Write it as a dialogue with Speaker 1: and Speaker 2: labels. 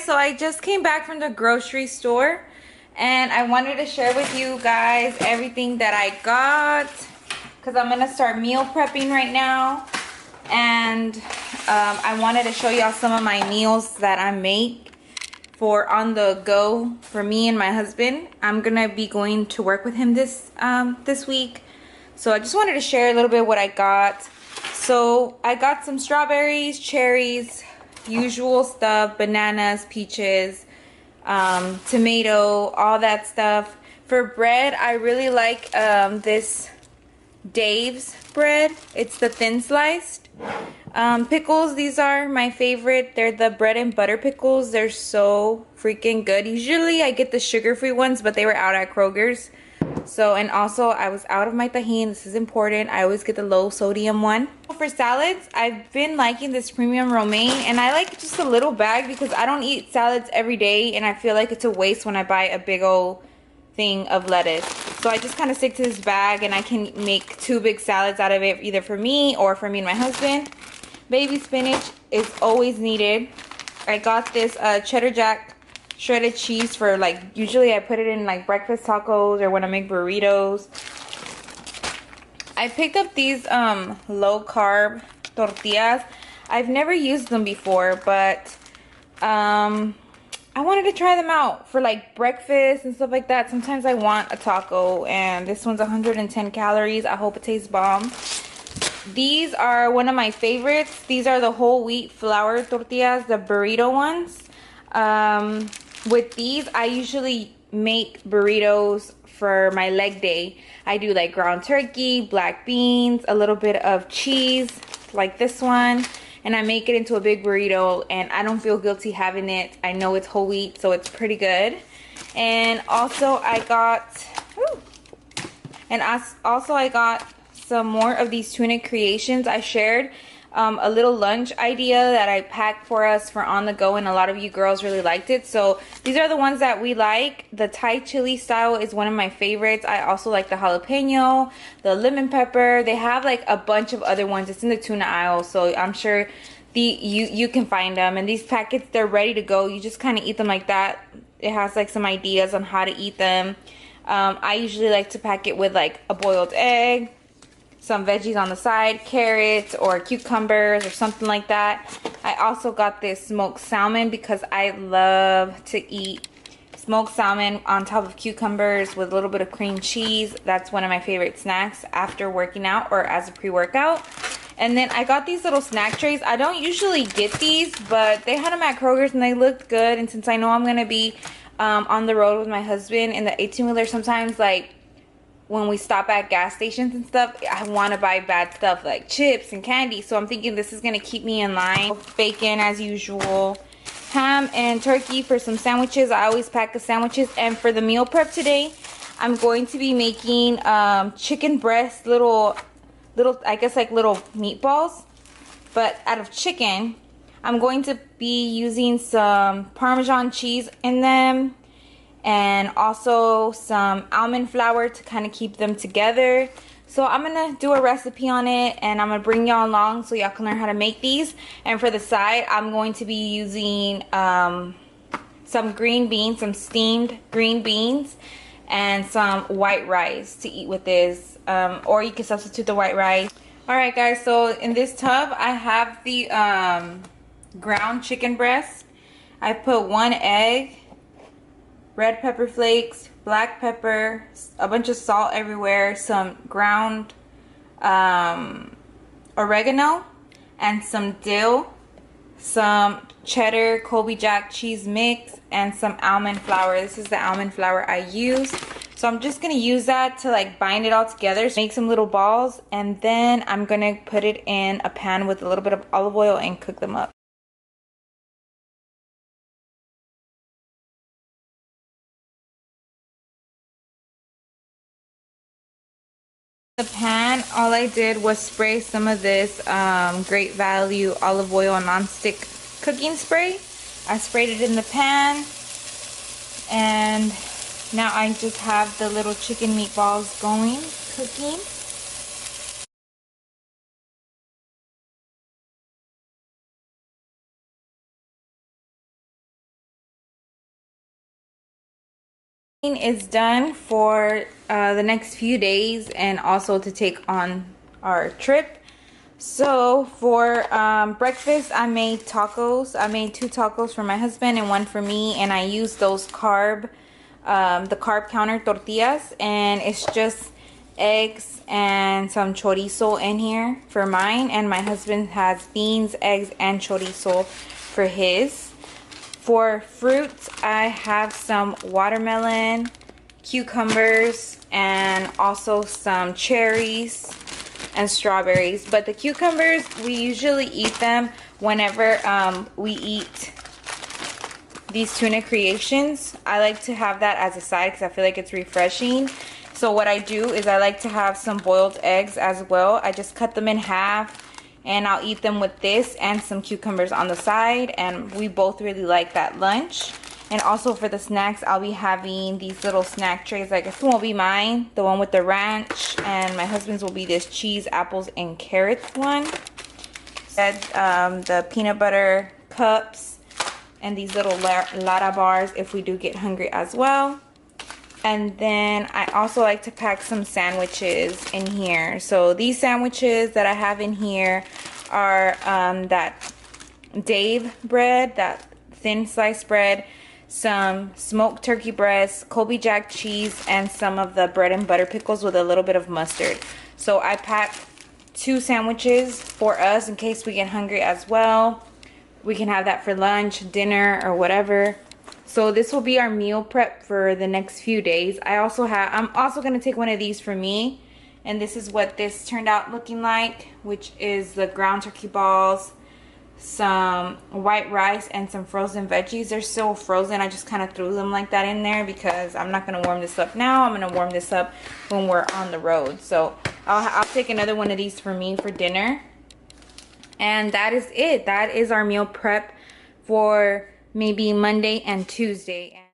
Speaker 1: so I just came back from the grocery store and I wanted to share with you guys everything that I got because I'm gonna start meal prepping right now. And I wanted to show y'all some of my meals that I make for on the go for me and my husband. I'm gonna be going to work with him this week, so I just wanted to share a little bit what I got. So I got some strawberries, cherries, usual stuff, bananas, peaches, tomato, all that stuff. For bread, I really like this Dave's bread. It's the thin sliced. Pickles, these are my favorite. They're the bread and butter pickles. They're so freaking good. Usually I get the sugar-free ones, but they were out at Kroger's. So, and also I was out of my tahini. This is important. I always get the low sodium one. For salads, I've been liking this premium romaine, and I like just a little bag because I don't eat salads every day, and I feel like it's a waste when I buy a big old thing of lettuce. So I just kind of stick to this bag, and I can make 2 big salads out of it, either for me or for me and my husband. Baby spinach is always needed. I got this cheddar jack shredded cheese for, like, usually I put it in like breakfast tacos or when I make burritos. I picked up these low carb tortillas. I've never used them before, but I wanted to try them out for like breakfast and stuff like that. Sometimes I want a taco, and this one's 110 calories. I hope it tastes bomb. These are one of my favorites. These are the whole wheat flour tortillas, the burrito ones. With these, I usually make burritos for my leg day. I do like ground turkey, black beans, a little bit of cheese, like this one, and I make it into a big burrito, and I don't feel guilty having it. I know it's whole wheat, so it's pretty good. And also I got, I got some more of these tuna creations. I shared a little lunch idea that I packed for us for on the go, and a lot of you girls really liked it. So these are the ones that we like. The Thai chili style is one of my favorites. I also like the jalapeno, the lemon pepper. They have like a bunch of other ones. It's in the tuna aisle, so I'm sure you can find them. And these packets, they're ready to go. You just kind of eat them like that. It has like some ideas on how to eat them. I usually like to pack it with like a boiled egg, some veggies on the side, carrots or cucumbers or something like that. I also got this smoked salmon because I love to eat smoked salmon on top of cucumbers with a little bit of cream cheese. That's one of my favorite snacks after working out or as a pre-workout. And then I got these little snack trays. I don't usually get these, but they had them at Kroger's and they looked good. And since I know I'm gonna be on the road with my husband in the 18-wheeler, sometimes like when we stop at gas stations and stuff, I want to buy bad stuff like chips and candy. So I'm thinking this is going to keep me in line. Bacon as usual. Ham and turkey for some sandwiches. I always pack the sandwiches. And for the meal prep today, I'm going to be making chicken breast, little, I guess like little meatballs, but out of chicken. I'm going to be using some Parmesan cheese in them, and also some almond flour to kind of keep them together. So I'm gonna do a recipe on it, and I'm gonna bring y'all along so y'all can learn how to make these. And for the side, I'm going to be using some green beans, some steamed green beans, and some white rice to eat with this, or you can substitute the white rice. Alright guys, so in this tub I have the ground chicken breast. I put 1 egg, red pepper flakes, black pepper, a bunch of salt everywhere, some ground oregano, and some dill, some cheddar Colby Jack cheese mix, and some almond flour. This is the almond flour I use. So I'm just going to use that to like bind it all together, make some little balls, and then I'm going to put it in a pan with a little bit of olive oil and cook them up. The pan, all I did was spray some of this Great Value olive oil non-stick cooking spray. I sprayed it in the pan, and now I just have the little chicken meatballs going, cooking. Is done for the next few days and also to take on our trip. So for breakfast, I made tacos. I made 2 tacos for my husband and 1 for me, and I used those the carb counter tortillas, and it's just eggs and some chorizo in here for mine, and my husband has beans, eggs, and chorizo for his. For fruits, I have some watermelon, cucumbers, and also some cherries and strawberries. But the cucumbers, we usually eat them whenever we eat these tuna creations. I like to have that as a side because I feel like it's refreshing. So what I do is I like to have some boiled eggs as well. I just cut them in half, and I'll eat them with this and some cucumbers on the side, and we both really like that lunch. And also for the snacks, I'll be having these little snack trays. Like this one will be mine, the one with the ranch, and my husband's will be this cheese, apples, and carrots one. The peanut butter cups and these little Lara bars if we do get hungry as well. And then I also like to pack some sandwiches in here. So these sandwiches that I have in here are that Dave bread, that thin sliced bread, some smoked turkey breast, Colby Jack cheese, and some of the bread and butter pickles with a little bit of mustard. So I packed 2 sandwiches for us in case we get hungry as well. We can have that for lunch, dinner, or whatever. So this will be our meal prep for the next few days. I'm also going to take one of these for me. And this is what this turned out looking like, which is the ground turkey balls, some white rice, and some frozen veggies. They're still frozen. I just kind of threw them like that in there because I'm not going to warm this up now. I'm going to warm this up when we're on the road. So I'll take another one of these for me for dinner. And that is it. That is our meal prep for maybe Monday and Tuesday.